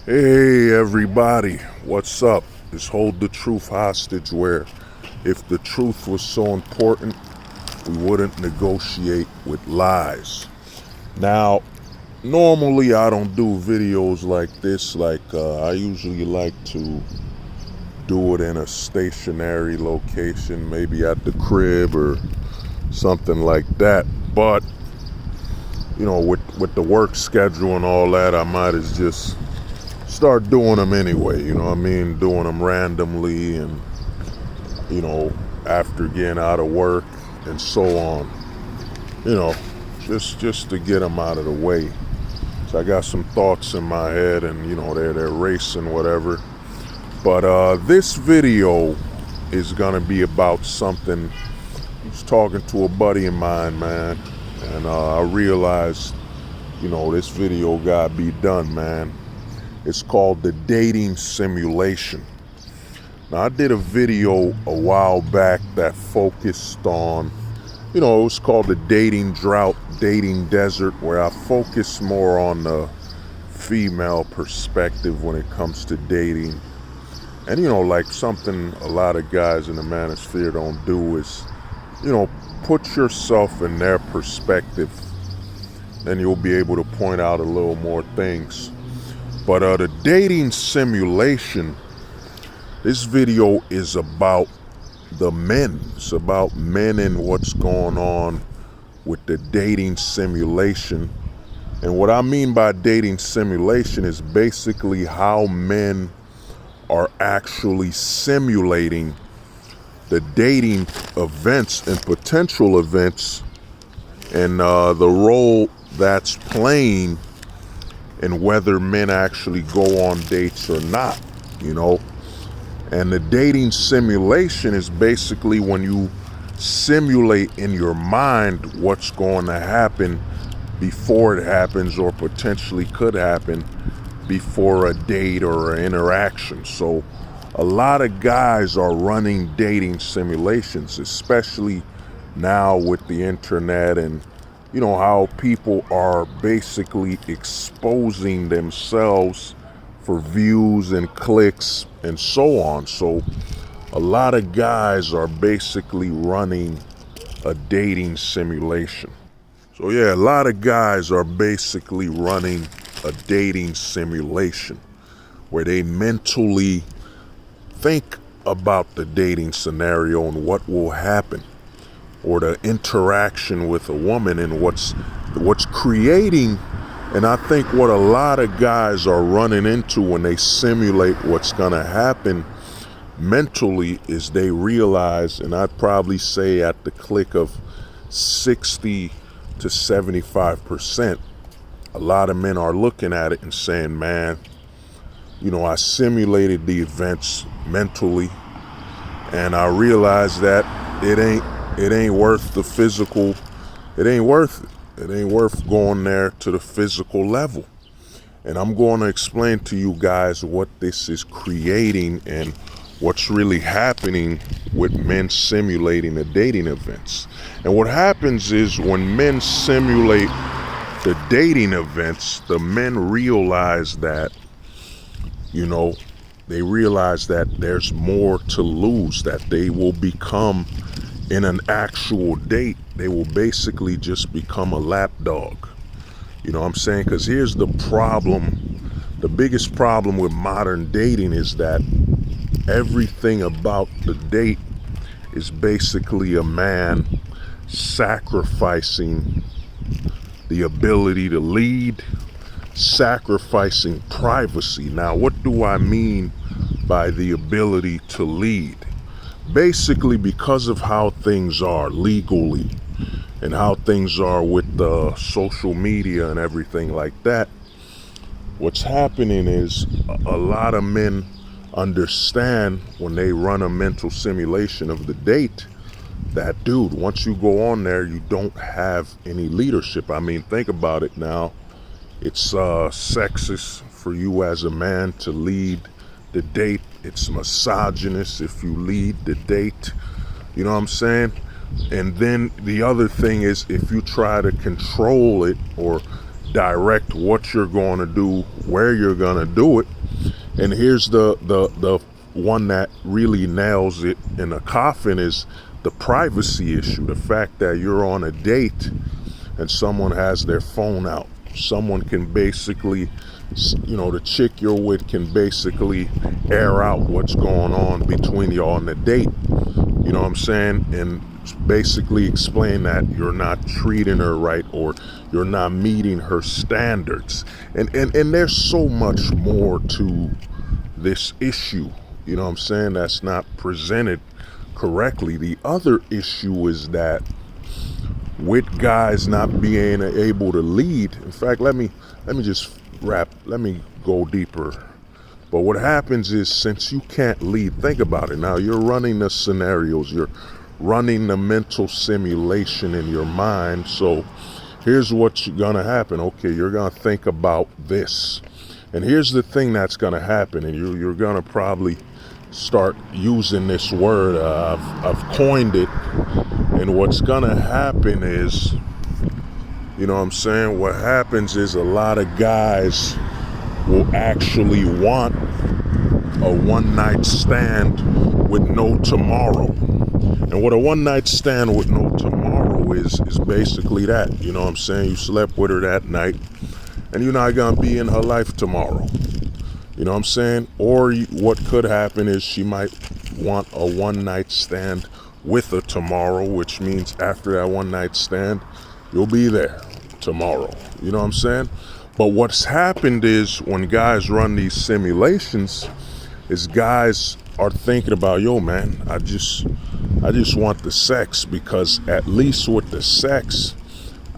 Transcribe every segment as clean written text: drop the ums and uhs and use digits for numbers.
Hey everybody, what's up? It's Hold the Truth Hostage, where if the truth was so important, we wouldn't negotiate with lies. Now, normally I don't do videos like this. I usually like to do it in a stationary location, maybe at the crib or something like that. But, with the work schedule and all that, I might as just start doing them anyway, doing them randomly and, after getting out of work and so on, just to get them out of the way. So I got some thoughts in my head and, they're racing, whatever. But this video is going to be about something. I was talking to a buddy of mine, man, and I realized, this video got to be done, man. It's called the dating simulation. Now, I did a video a while back that focused on, it was called the dating drought, dating desert, where I focused more on the female perspective when it comes to dating. And, like something a lot of guys in the manosphere don't do is, put yourself in their perspective. Then you'll be able to point out a little more things. But the dating simulation, this video is about the men. It's about men and what's going on with the dating simulation. And what I mean by dating simulation is basically how men are actually simulating the dating events and potential events and the role that's playing and whether men actually go on dates or not, And the dating simulation is basically when you simulate in your mind what's going to happen before it happens or potentially could happen before a date or an interaction. So a lot of guys are running dating simulations, especially now with the internet and how people are basically exposing themselves for views and clicks and so on. So a lot of guys are basically running a dating simulation. So yeah, a lot of guys are basically running a dating simulation where they mentally think about the dating scenario and what will happen, or the interaction with a woman, and what's creating. And I think what a lot of guys are running into when they simulate what's gonna happen mentally is they realize, and I'd probably say at the click of 60 to 75%, a lot of men are looking at it and saying, man, I simulated the events mentally and I realized that it ain't worth the physical. It ain't worth it. It ain't worth going there to the physical level. And I'm going to explain to you guys what this is creating and what's really happening with men simulating the dating events. And what happens is when men simulate the dating events, the men realize that, they realize that there's more to lose, that they will become, in an actual date, they will basically just become a lapdog. You know what I'm saying? Because here's the problem. The biggest problem with modern dating is that everything about the date is basically a man sacrificing the ability to lead, sacrificing privacy. Now, what do I mean by the ability to lead? Basically, because of how things are legally and how things are with the social media and everything like that, what's happening is a lot of men understand when they run a mental simulation of the date that, dude, once you go on there, you don't have any leadership. I mean, think about it now. It's sexist for you as a man to lead the date. It's misogynist if you lead the date. You know what I'm saying? And then the other thing is, if you try to control it or direct what you're going to do, where you're going to do it. And here's the one that really nails it in a coffin is the privacy issue. The fact that you're on a date and someone has their phone out. Someone can basically, the chick you're with can basically air out what's going on between y'all on the date. You know what I'm saying? And basically explain that you're not treating her right or you're not meeting her standards. And there's so much more to this issue, you know what I'm saying, that's not presented correctly. The other issue is that with guys not being able to lead, in fact, let me go deeper. But what happens is, since you can't lead, think about it now, you're running the scenarios, you're running the mental simulation in your mind. So here's what's gonna happen. Okay, you're gonna think about this, and here's the thing that's gonna happen, and you're gonna probably start using this word. I've coined it, and what's gonna happen is, you know what I'm saying, what happens is a lot of guys will actually want a one-night stand with no tomorrow. And what a one-night stand with no tomorrow is basically that. You know what I'm saying? You slept with her that night and you're not gonna be in her life tomorrow. You know what I'm saying? Or what could happen is she might want a one-night stand with a tomorrow, which means after that one-night stand, you'll be there tomorrow. You know what I'm saying? But what's happened is, when guys run these simulations, is guys are thinking about, yo man, I just want the sex, because at least with the sex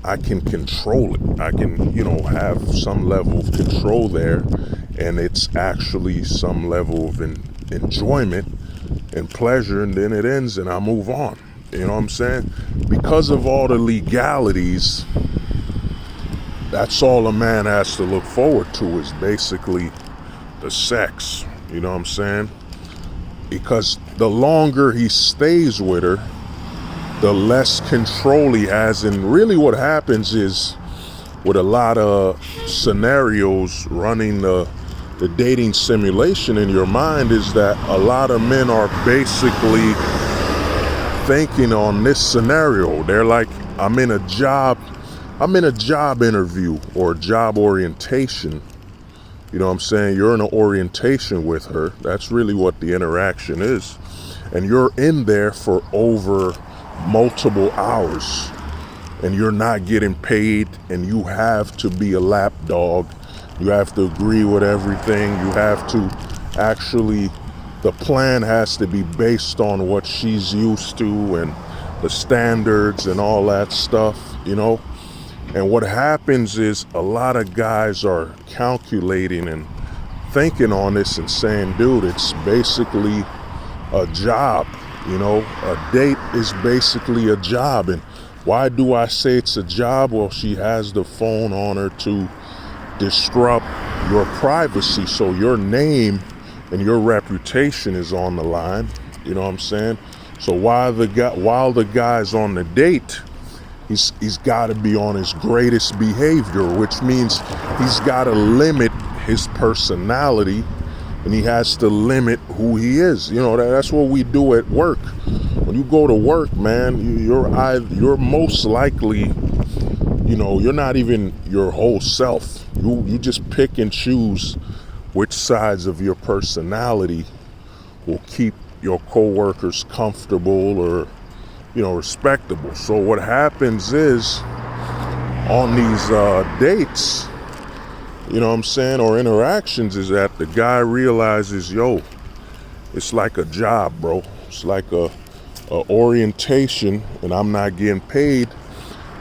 I can control it. I can, have some level of control there, and it's actually some level of enjoyment and pleasure, and then it ends and I move on. You know what I'm saying? Because of all the legalities, that's all a man has to look forward to, is basically the sex. You know what I'm saying? Because the longer he stays with her, the less control he has. And really what happens is, with a lot of scenarios running the dating simulation in your mind, is that a lot of men are basically thinking on this scenario. They're like, I'm in a job interview or job orientation. You know what I'm saying? You're in an orientation with her. That's really what the interaction is. And you're in there for over multiple hours, and you're not getting paid, and you have to be a lap dog. You have to agree with everything. You have to actually, the plan has to be based on what she's used to and the standards and all that stuff, And what happens is, a lot of guys are calculating and thinking on this and saying, dude, it's basically a job. A date is basically a job. And why do I say it's a job? Well, she has the phone on her to disrupt your privacy. So your name and your reputation is on the line. You know what I'm saying? So while the guy's on the date, he's got to be on his greatest behavior, which means he's got to limit his personality, and he has to limit who he is. That's what we do at work. When you go to work, man, you're most likely, you're not even your whole self. You just pick and choose which sides of your personality will keep your coworkers comfortable or respectable. So what happens is, on these dates, or interactions, is that the guy realizes, yo, it's like a job, bro. It's like a orientation, and I'm not getting paid.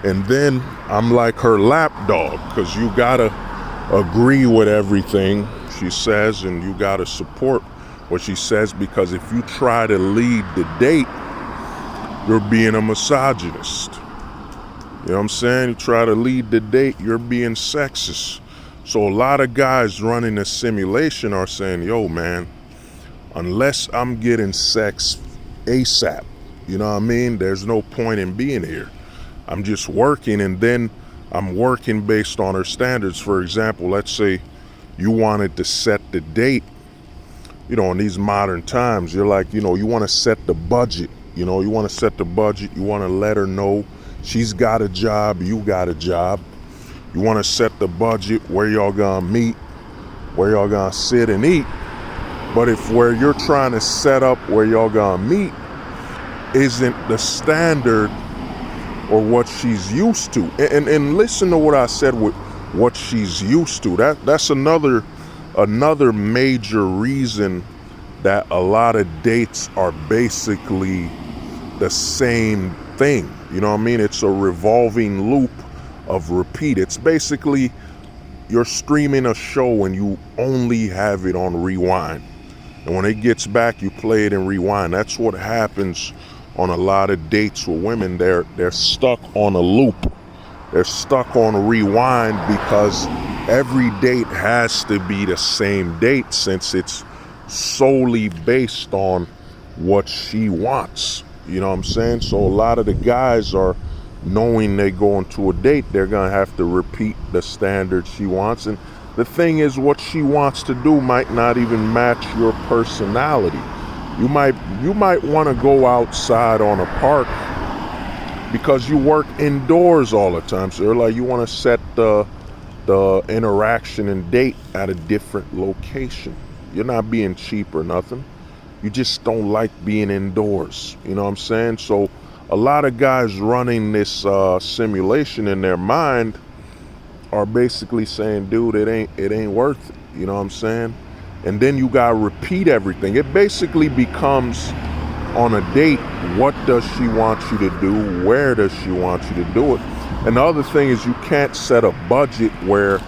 And then I'm like her lap dog, because you gotta agree with everything she says, and you gotta support what she says, because if you try to lead the date, you're being a misogynist. You know what I'm saying? You try to lead the date, you're being sexist. So a lot of guys running a simulation are saying, yo, man, unless I'm getting sex ASAP, you know what I mean? There's no point in being here. I'm just working, and then I'm working based on her standards. For example, let's say you wanted to set the date, in these modern times, you're like, you want to set the budget, you want to set the budget. You want to let her know she's got a job, you got a job. You want to set the budget, where y'all gonna meet, where y'all gonna sit and eat. But if where you're trying to set up where y'all gonna meet isn't the standard or what she's used to, and listen to what I said with what she's used to. That's another major reason that a lot of dates are basically the same thing. You know what I mean? It's a revolving loop of repeat. It's basically you're streaming a show and you only have it on rewind. And when it gets back, you play it in rewind. That's what happens on a lot of dates with women. They're stuck on a loop. They're stuck on rewind because every date has to be the same date, since it's solely based on what she wants. You know what I'm saying? So a lot of the guys are knowing they go into a date, they're gonna have to repeat the standard she wants. And the thing is, what she wants to do might not even match your personality. You might want to go outside on a park because you work indoors all the time. So like you want to set the interaction and date at a different location. You're not being cheap or nothing. You just don't like being indoors. You know what I'm saying? So a lot of guys running this simulation in their mind are basically saying, dude, it ain't worth it. You know what I'm saying? And then you gotta repeat everything. It basically becomes, on a date, what does she want you to do? Where does she want you to do it? And the other thing is, you can't set a budget where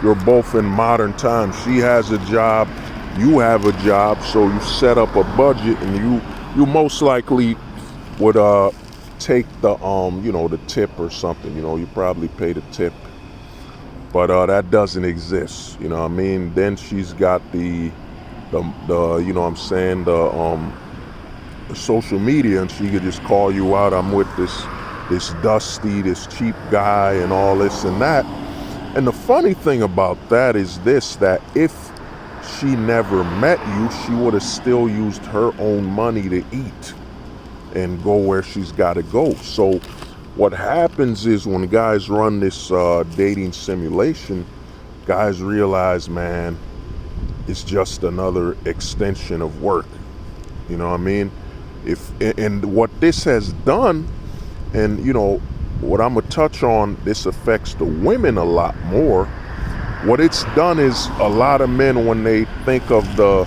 you're both in modern times. She has a job, you have a job, so you set up a budget, and you most likely would take the the tip or something. You probably pay the tip, but that doesn't exist. You know what I mean? Then she's got the social media, and she could just call you out. I'm with this dusty, this cheap guy, and all this and that. And the funny thing about that is this: that if she never met you, she would have still used her own money to eat and go where she's got to go. So what happens is, when guys run this dating simulation, guys realize, man, it's just another extension of work. You know what I mean? And what this has done, and what I'm gonna touch on, this affects the women a lot more. What it's done is, a lot of men, when they think of the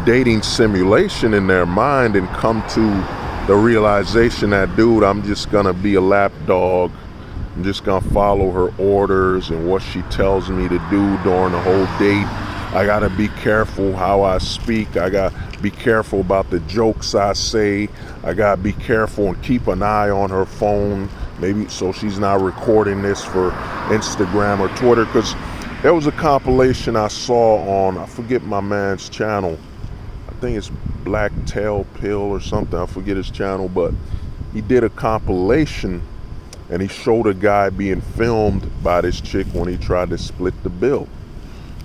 dating simulation in their mind and come to the realization that, dude, I'm just gonna be a lap dog, I'm just gonna follow her orders and what she tells me to do during the whole date. I gotta be careful how I speak. I gotta be careful about the jokes I say. I gotta be careful and keep an eye on her phone, maybe so she's not recording this for Instagram or Twitter. Because there was a compilation I saw on, I forget my man's channel, I think it's Black Tail Pill or something, I forget his channel, but he did a compilation and he showed a guy being filmed by this chick when he tried to split the bill.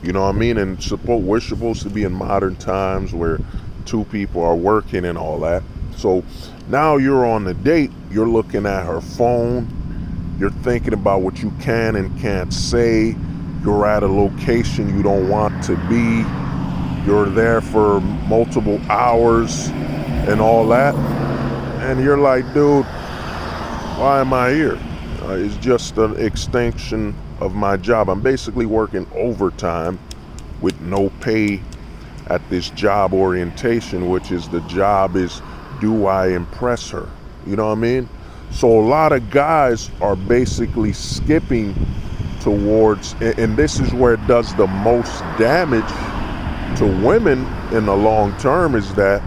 You know what I mean? And we're supposed to be in modern times where two people are working and all that. So now you're on the date, you're looking at her phone, you're thinking about what you can and can't say, you're at a location you don't want to be, you're there for multiple hours and all that, and you're like, dude, why am I here? It's just an extension of my job. I'm basically working overtime with no pay at this job orientation, which is, the job is, do I impress her? You know what I mean? So a lot of guys are basically skipping towards, and this is where it does the most damage to women in the long term, is that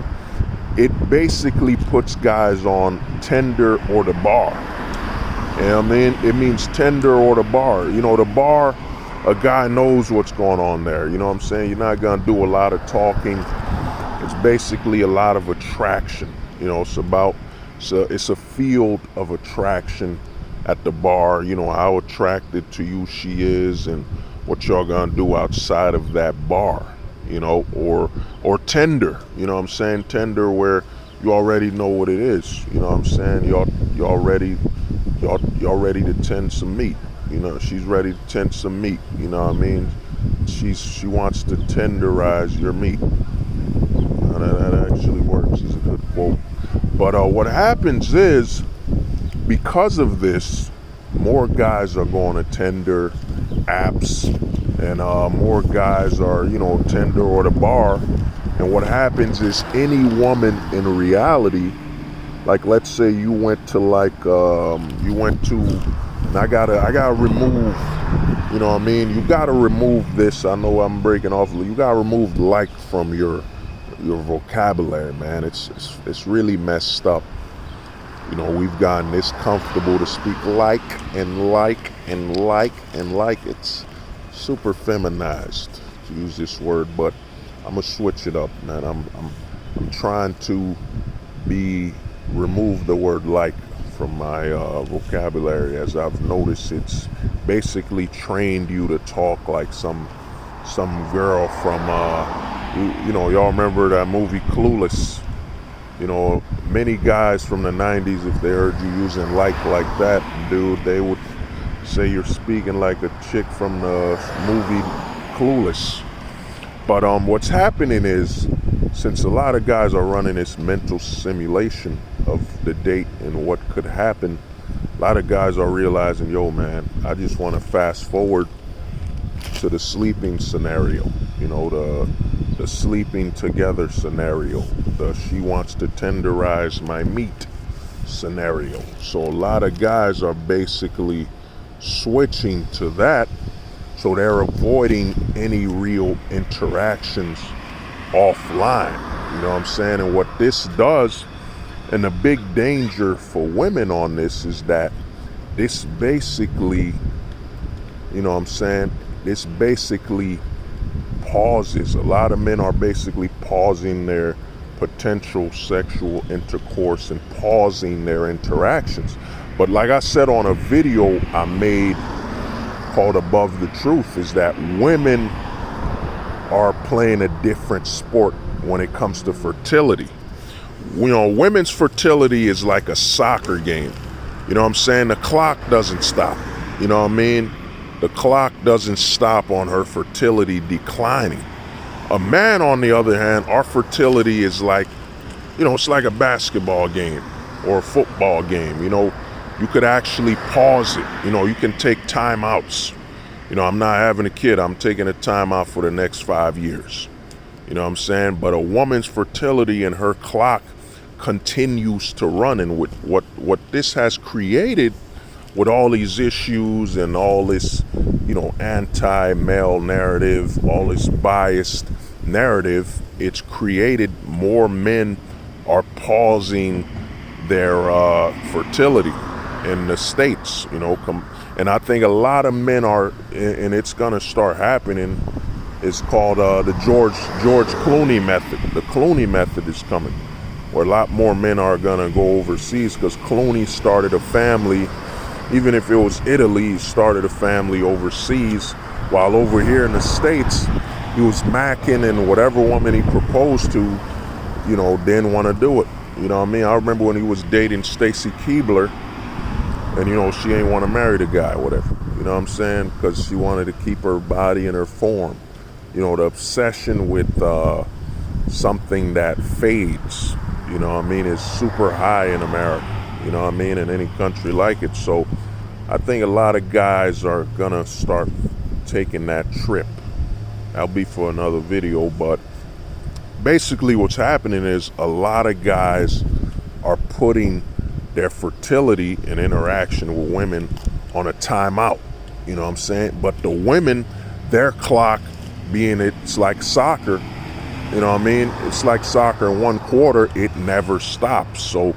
it basically puts guys on Tinder or the bar. You know what I mean? It means Tinder or the bar. The bar, a guy knows what's going on there. You know what I'm saying? You're not gonna do a lot of talking. It's basically a lot of attraction. It's a field of attraction at the bar, you know, how attracted to you she is and what y'all gonna do outside of that bar, you know, or Tinder, you know what I'm saying? Tinder where you already know what it is, you know what I'm saying? Y'all ready to tend some meat, you know, she's ready to tend some meat, you know what I mean? She wants to tenderize your meat. That actually works, is a good quote. But what happens is, because of this, more guys are going to Tinder apps, and more guys are, you know, Tinder or the bar. And what happens is, any woman in reality, like let's say you went to and I gotta remove, you know what I mean? You gotta remove this. I know I'm breaking off. You gotta remove like from your vocabulary, man. It's really messed up. You know, we've gotten this comfortable to speak like and like and like and like. It's super feminized to use this word, but I'm gonna switch it up, man. I'm trying to remove the word like from my vocabulary, as I've noticed it's basically trained you to talk like some girl from you know, y'all remember that movie Clueless? You know, many guys from the 90s, if they heard you using like that, dude, they would say you're speaking like a chick from the movie Clueless. But what's happening is, since a lot of guys are running this mental simulation of the date and what could happen, a lot of guys are realizing, yo, man, I just want to fast forward to the sleeping scenario, you know, the sleeping together scenario, the she wants to tenderize my meat scenario. So a lot of guys are basically switching to that, so they're avoiding any real interactions offline, you know what I'm saying? And what this does, and the big danger for women on this, is that this basically, you know what I'm saying, this basically pauses. A lot of men are basically pausing their potential sexual intercourse and pausing their interactions. But like I said on a video I made called Above the Truth, is that women are playing a different sport when it comes to fertility. You know, women's fertility is like a soccer game. You know what I'm saying? The clock doesn't stop. You know what I mean? The clock doesn't stop on her fertility declining. A man, on the other hand, our fertility is like, you know, it's like a basketball game or a football game. You know, you could actually pause it. You know, you can take timeouts. You know, I'm not having a kid. I'm taking a timeout for the next 5 years. You know what I'm saying? But a woman's fertility and her clock continues to run. And with what this has created, with all these issues and all this, you know, anti-male narrative, all this biased narrative, it's created more men are pausing their fertility in the States, you know. And I think a lot of men are, and it's gonna start happening. It's called the George Clooney method. The Clooney method is coming, where a lot more men are gonna go overseas, because Clooney started a family. Even if it was Italy, he started a family overseas, while over here in the States, he was macking, and whatever woman he proposed to, you know, didn't want to do it. You know what I mean? I remember when he was dating Stacy Keibler, and, you know, she ain't want to marry the guy, whatever. You know what I'm saying? Because she wanted to keep her body and her form. You know, the obsession with something that fades, you know what I mean, is super high in America. You know what I mean? In any country like it. So I think a lot of guys are gonna start taking that trip. That'll be for another video, but basically what's happening is a lot of guys are putting their fertility and interaction with women on a timeout. You know what I'm saying? But the women, their clock, being it's like soccer, you know what I mean? It's like soccer in one quarter, it never stops. So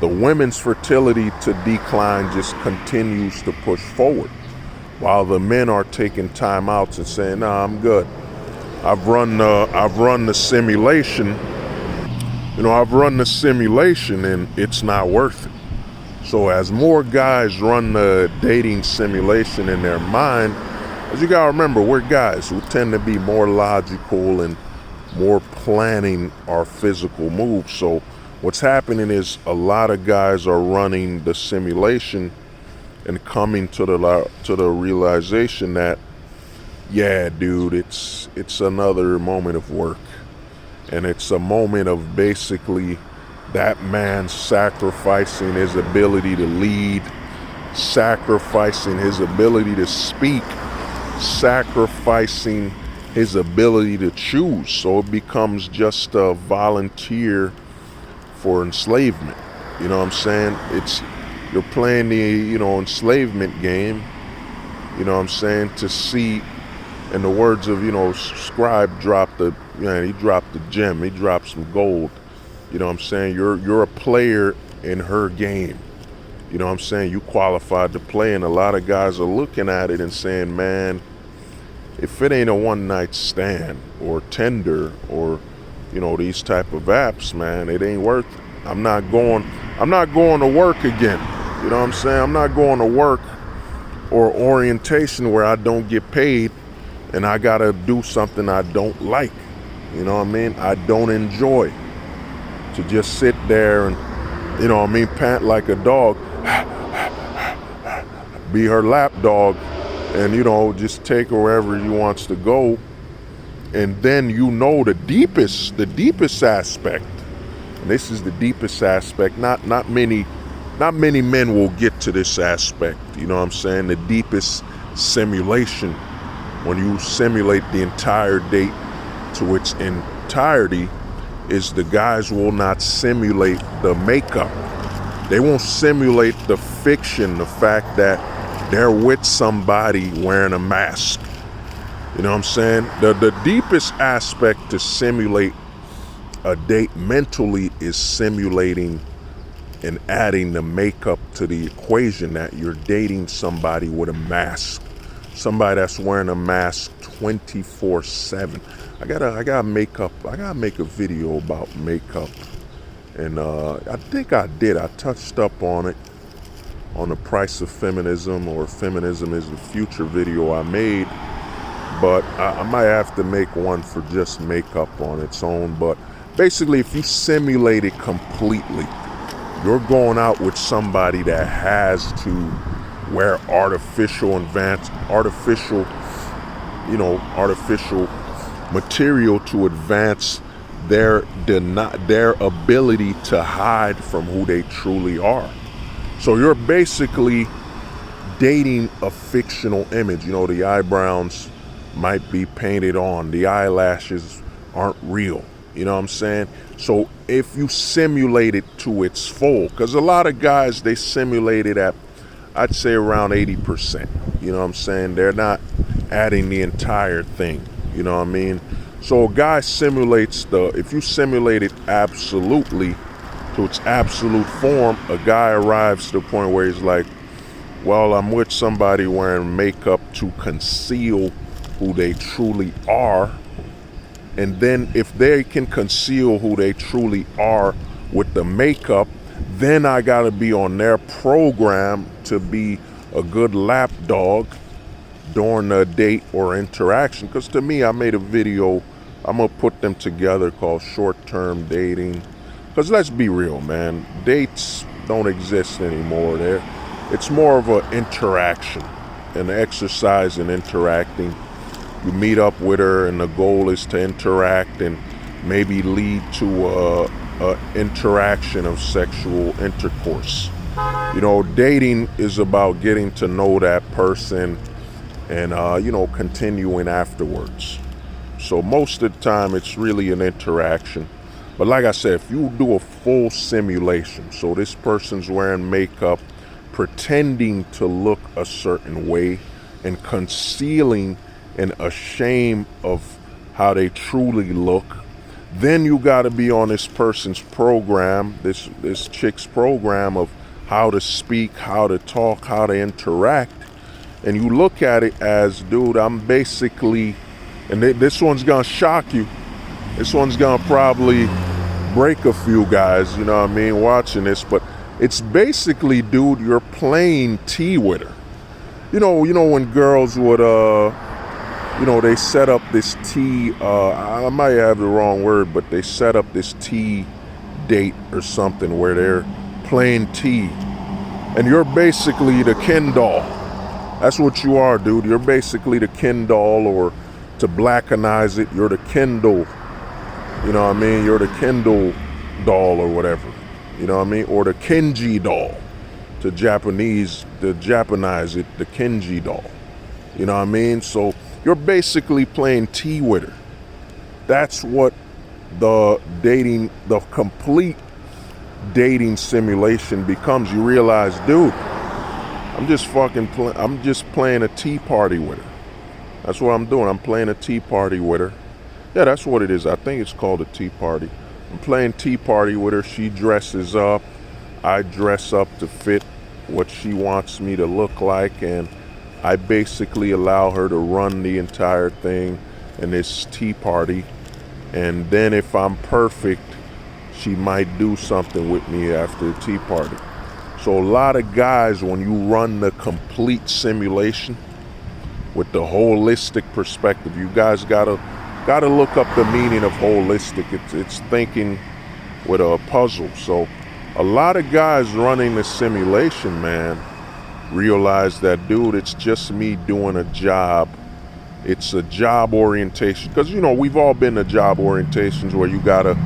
the women's fertility to decline just continues to push forward, while the men are taking timeouts and saying, "Nah, I'm good. I've run the simulation. You know, I've run the simulation, and it's not worth it." So as more guys run the dating simulation in their mind, as you gotta remember, we're guys who tend to be more logical and more planning our physical moves. So what's happening is a lot of guys are running the simulation and coming to the realization that, yeah, dude, it's another moment of work, and it's a moment of basically that man sacrificing his ability to lead, sacrificing his ability to speak, sacrificing his ability to choose. So it becomes just a volunteer for enslavement. You know what I'm saying? You're playing the, enslavement game, you know what I'm saying, to see, in the words of, Scribe he dropped the gem, he dropped some gold. You know what I'm saying? You're a player in her game. You know what I'm saying? You qualified to play, and a lot of guys are looking at it and saying, man, if it ain't a one night stand or Tinder or, these type of apps, man, it ain't worth it. I'm not going to work again. You know what I'm saying? I'm not going to work or orientation where I don't get paid and I gotta do something I don't like. You know what I mean? I don't enjoy to just sit there and, pant like a dog, be her lap dog, and, just take her wherever she wants to go. And then, the deepest aspect, and this is the deepest aspect, not many men will get to this aspect, you know what I'm saying? The deepest simulation, when you simulate the entire date to its entirety, is the guys will not simulate the makeup. They won't simulate the fiction, the fact that they're with somebody wearing a mask. You know what I'm saying? The deepest aspect to simulate a date mentally is simulating and adding the makeup to the equation, that you're dating somebody with a mask. Somebody that's wearing a mask 24/7. I gotta make a video about makeup, and I think I did. I touched up on it on the price of feminism, or feminism is the future video I made, but I might have to make one for just makeup on its own. But basically, if you simulate it completely, you're going out with somebody that has to wear artificial material to advance their ability to hide from who they truly are. So you're basically dating a fictional image. The eyebrows might be painted on, the eyelashes aren't real. You know what I'm saying? So if you simulate it to its full, because a lot of guys, they simulate it at, I'd say, around 80%. You know what I'm saying? They're not adding the entire thing. You know what I mean? So a guy simulates if you simulate it absolutely to its absolute form, a guy arrives to the point where he's like, well, I'm with somebody wearing makeup to conceal who they truly are. And then if they can conceal who they truly are with the makeup, then I gotta be on their program to be a good lap dog during a date or interaction. Because to me, I made a video, I'm gonna put them together, called Short-Term Dating. Because let's be real, man, dates don't exist anymore. It's more of an interaction, an exercise in interacting. You meet up with her and the goal is to interact and maybe lead to a interaction of sexual intercourse. Dating is about getting to know that person and, continuing afterwards. So most of the time it's really an interaction. But like I said, if you do a full simulation, so this person's wearing makeup, pretending to look a certain way and concealing and ashamed of how they truly look, then you got to be on this person's program, this chick's program of how to speak, how to talk, how to interact. And you look at it as, dude, I'm basically, and this one's gonna shock you, this one's gonna probably break a few guys, you know what I mean, watching this, but It's basically, dude, you're playing T with her. You know when girls would they set up this T, I might have the wrong word, but they set up this T date or something where they're playing T. And you're basically the Ken doll. That's what you are, dude. You're basically the Ken doll, or to blackenize it, you're the Kendall. You know what I mean? You're the Kendall doll or whatever. You know what I mean? Or the Kenji doll. To Japanize it, the Kenji doll. You know what I mean? So you're basically playing T with her. That's what the complete dating simulation becomes. You realize, dude, I'm just playing a tea party with her. That's what I'm doing. I'm playing a tea party with her. Yeah, that's what it is. I think it's called a tea party. I'm playing tea party with her. She dresses up. I dress up to fit what she wants me to look like, and I basically allow her to run the entire thing in this tea party. And then if I'm perfect, she might do something with me after the tea party. So a lot of guys, when you run the complete simulation with the holistic perspective, you guys gotta look up the meaning of holistic. It's thinking with a puzzle. So a lot of guys running the simulation, man, realize that, dude, it's just me doing a job. It's a job orientation. Because, we've all been to job orientations where you gotta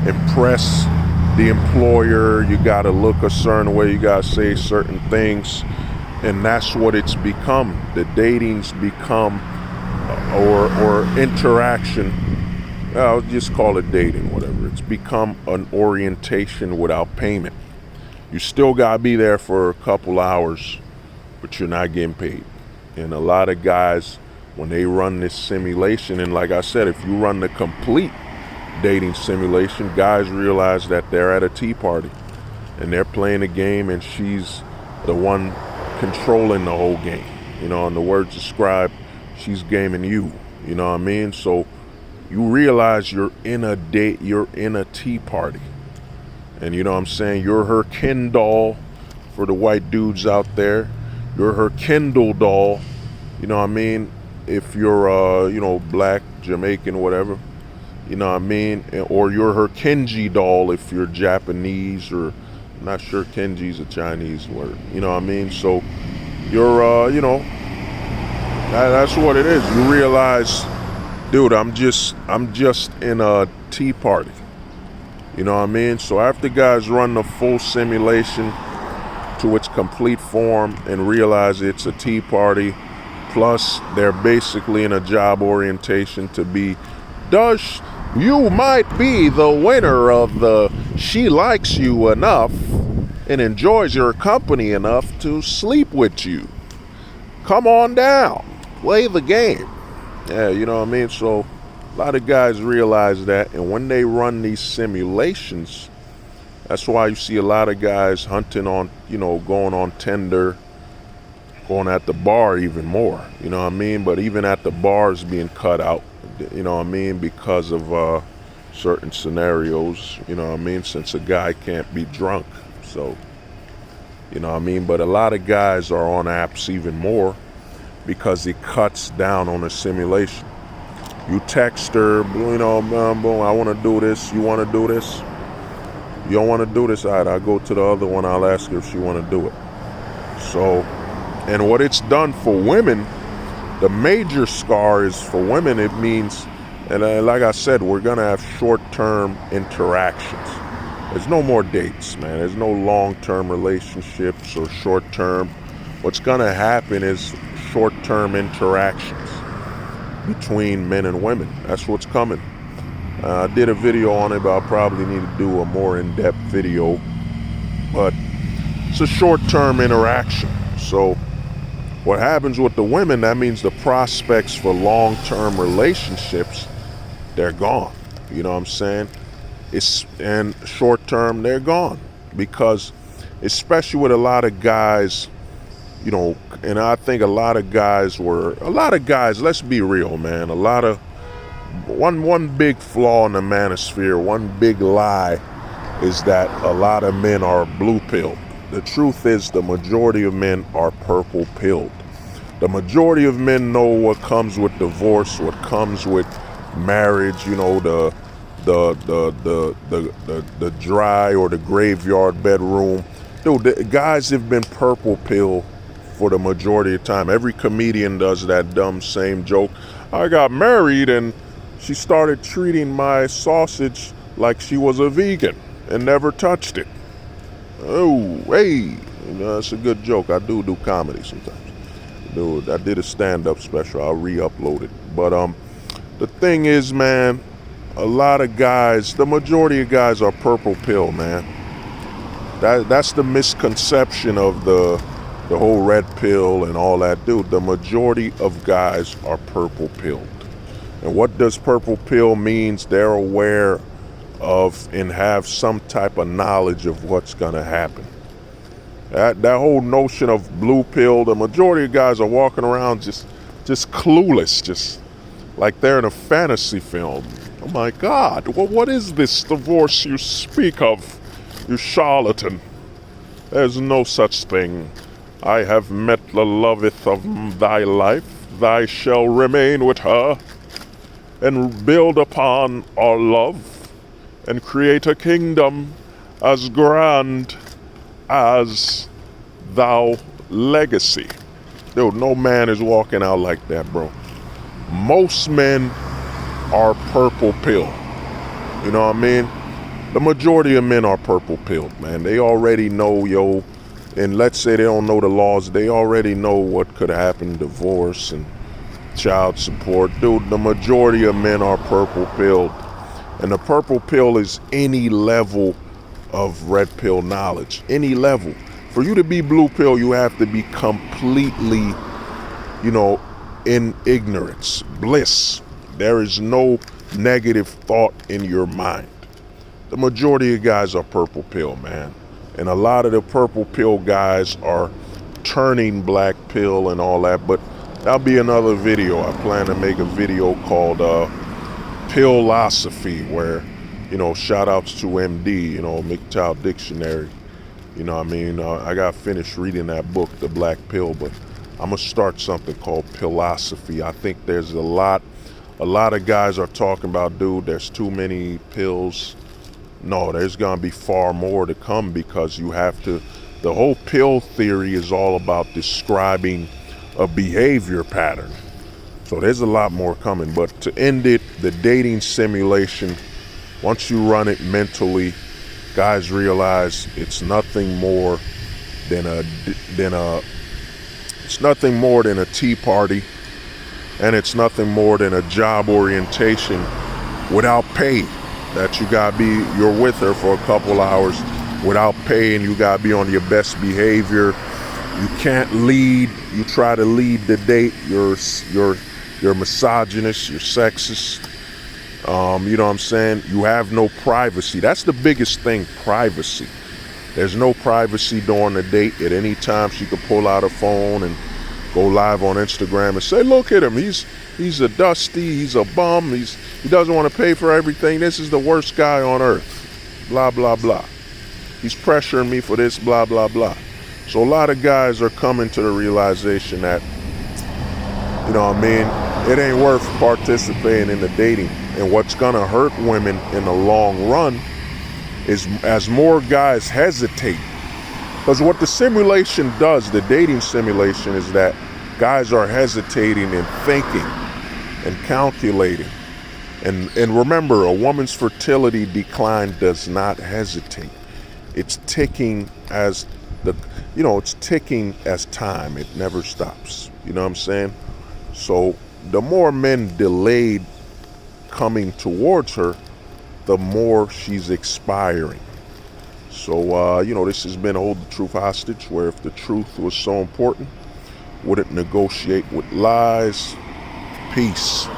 impress the employer, you gotta look a certain way, you gotta say certain things, and that's what it's become. The dating's become, or interaction, I'll just call it dating, whatever. It's become an orientation without payment. You still gotta be there for a couple hours, but you're not getting paid. And a lot of guys, when they run this simulation, and like I said, if you run the complete dating simulation, guys realize that they're at a tea party and they're playing a game, and she's the one controlling the whole game. In the words described, she's gaming you. You know what I mean? So you realize you're in a tea party. And you know what I'm saying? You're her Ken doll for the white dudes out there. You're her Kendall doll. You know what I mean? If you're black, Jamaican, whatever. You know what I mean? Or you're her Kenji doll if you're Japanese, or I'm not sure Kenji's a Chinese word. You know what I mean? So you're, that's what it is. You realize, dude, I'm just in a tea party. You know what I mean? So after guys run the full simulation to its complete form and realize it's a tea party, plus they're basically in a job orientation to be, you might be the winner of the she likes you enough and enjoys your company enough to sleep with you. Come on down, play the game. Yeah, you know what I mean? So a lot of guys realize that, and when they run these simulations, that's why you see a lot of guys hunting on, going on Tinder, going at the bar even more, you know what I mean? But even at the bars being cut out, you know what I mean, because of certain scenarios, you know what I mean, since a guy can't be drunk. So, you know what I mean? But a lot of guys are on apps even more because it cuts down on the simulation. You text her, boom, I want to do this. You want to do this? You don't want to do this? All right, I'll go to the other one. I'll ask her if she want to do it. So, and what it's done for women, the major scar is for women. It means, and like I said, we're going to have short-term interactions. There's no more dates, man. There's no long-term relationships or short-term. What's going to happen is short-term interactions between men and women. That's what's coming. I did a video on it, but I'll probably need to do a more in-depth video. But it's a short-term interaction. So what happens with the women, that means the prospects for long-term relationships, they're gone. You know what I'm saying? And short-term, they're gone. Because especially with a lot of guys, and I think a lot of guys, let's be real, man. One big flaw in the manosphere, one big lie is that a lot of men are blue pilled. The truth is the majority of men are purple pilled. The majority of men know what comes with divorce, what comes with marriage, the dry or the graveyard bedroom. Dude, the guys have been purple pill for the majority of the time. Every comedian does that dumb same joke. I got married and she started treating my sausage like she was a vegan and never touched it. Oh, hey, that's a good joke. I do comedy sometimes. Dude, I did a stand-up special. I'll re-upload it. But the thing is, man, a lot of guys, the majority of guys are purple pill, man. That's the misconception of the whole red pill and all that. Dude, the majority of guys are purple pilled. And what does purple pill means? They're aware of and have some type of knowledge of what's gonna happen. That whole notion of blue pill, the majority of guys are walking around just clueless, just like they're in a fantasy film. Oh my God, well, what is this divorce you speak of, you charlatan? There's no such thing. I have met the loveth of thy life. Thy shall remain with her and build upon our love and create a kingdom as grand as thou legacy. Dude, no man is walking out like that, bro. Most men are purple pill. You know what I mean? The majority of men are purple pilled, man. They already know, and let's say they don't know the laws, they already know what could happen, divorce and child support. Dude, the majority of men are purple pilled. And the purple pill is any level of red pill knowledge, any level. For you to be blue pill, you have to be completely, in ignorance, bliss. There is no negative thought in your mind. The majority of guys are purple pill, man. And a lot of the purple pill guys are turning black pill and all that, but that'll be another video. I plan to make a video called Pillosophy, where, shout outs to MD, McCloud Dictionary. I got finished reading that book, The Black Pill, but I'm gonna start something called Pillosophy. I think there's a lot of guys are talking about, dude, there's too many pills. No, there's gonna be far more to come, because the whole pill theory is all about describing a behavior pattern. So there's a lot more coming, but to end it, the dating simulation, once you run it mentally, guys realize it's nothing more than a tea party, and it's nothing more than a job orientation without pay. That you're with her for a couple hours without pay, and you gotta be on your best behavior. You can't lead. You try to lead the date. You're misogynist, you're sexist. You know what I'm saying? You have no privacy. That's the biggest thing, privacy. There's no privacy during the date. At any time, she could pull out her phone and go live on Instagram and say, look at him. He's a dusty, he's a bum, he doesn't want to pay for everything. This is the worst guy on earth. Blah, blah, blah. He's pressuring me for this, blah, blah, blah. So a lot of guys are coming to the realization that, it ain't worth participating in the dating. And what's gonna hurt women in the long run is as more guys hesitate. Because what the simulation does, the dating simulation, is that guys are hesitating and thinking and calculating. And remember, a woman's fertility decline does not hesitate. It's ticking as it's ticking as time. It never stops. You know what I'm saying? So the more men delayed coming towards her, the more she's expiring. So, this has been Hold the Truth Hostage, where if the truth was so important, wouldn't negotiate with lies. Peace.